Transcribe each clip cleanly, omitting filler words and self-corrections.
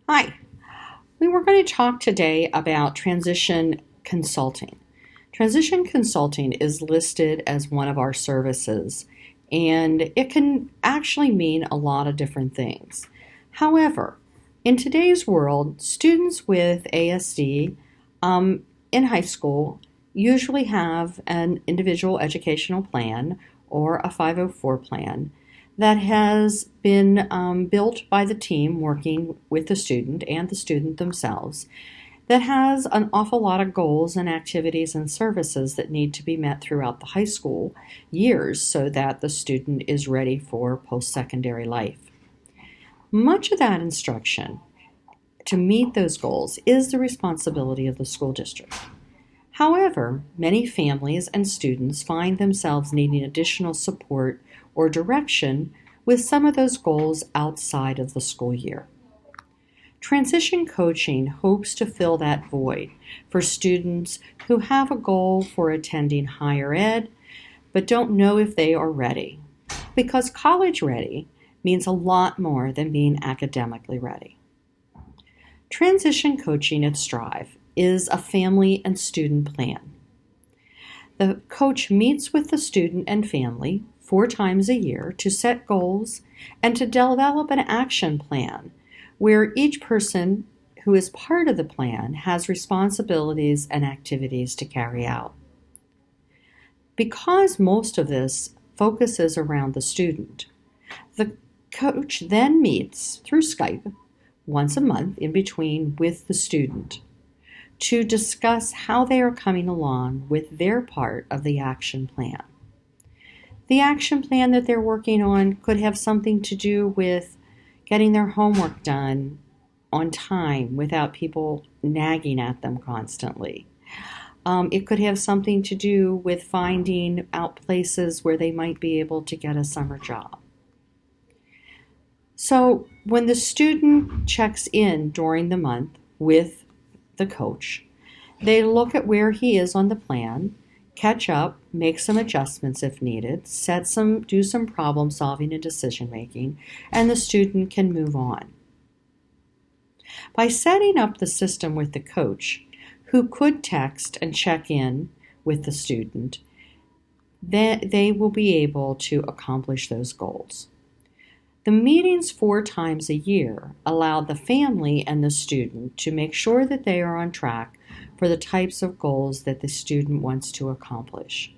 Hi, we were going to talk today about transition consulting. Transition consulting is listed as one of our services, and it can actually mean a lot of different things. However, in today's world, students with ASD in high school usually have an individual educational plan or a 504 plan that has been built by the team working with the student and the student themselves that has an awful lot of goals and activities and services that need to be met throughout the high school years so that the student is ready for post-secondary life. Much of that instruction to meet those goals is the responsibility of the school district. However, many families and students find themselves needing additional support or direction with some of those goals outside of the school year. Transition coaching hopes to fill that void for students who have a goal for attending higher ed but don't know if they are ready. Because college ready means a lot more than being academically ready. Transition coaching at Strive is a family and student plan. The coach meets with the student and family 4 times a year to set goals and to develop an action plan where each person who is part of the plan has responsibilities and activities to carry out. Because most of this focuses around the student, the coach then meets through Skype once a month in between with the student to discuss how they are coming along with their part of the action plan. The action plan that they're working on could have something to do with getting their homework done on time without people nagging at them constantly. It could have something to do with finding out places where they might be able to get a summer job. So when the student checks in during the month with the coach, they look at where he is on the plan, catch up, make some adjustments if needed, do some problem solving and decision making, and the student can move on. By setting up the system with the coach, who could text and check in with the student, they will be able to accomplish those goals. The meetings 4 times a year allow the family and the student to make sure that they are on track for the types of goals that the student wants to accomplish.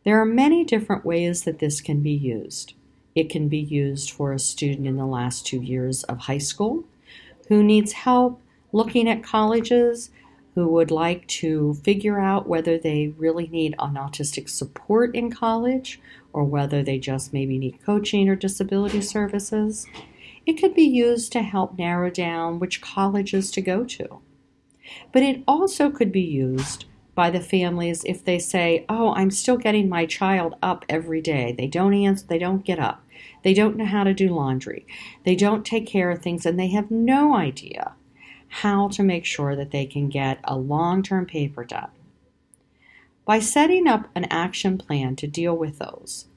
There are many different ways that this can be used. It can be used for a student in the last 2 years of high school who needs help looking at colleges, who would like to figure out whether they really need an autistic support in college or whether they just maybe need coaching or disability services. It could be used to help narrow down which colleges to go to. But it also could be used by the families if they say, oh, I'm still getting my child up every day. They don't answer, they don't get up. They don't know how to do laundry. They don't take care of things, and they have no idea how to make sure that they can get a long-term paper done. By setting up an action plan to deal with those,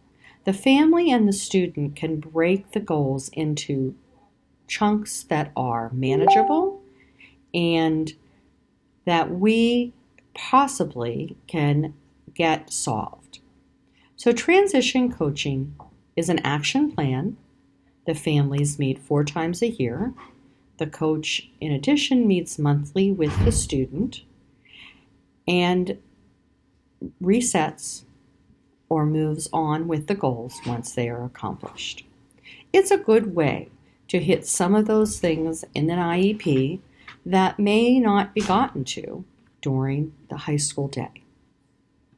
the family and the student can break the goals into chunks that are manageable and that we possibly can get solved. So transition coaching is an action plan. The families meet 4 times a year. The coach, in addition, meets monthly with the student and resets or moves on with the goals once they are accomplished. It's a good way to hit some of those things in an IEP that may not be gotten to during the high school day.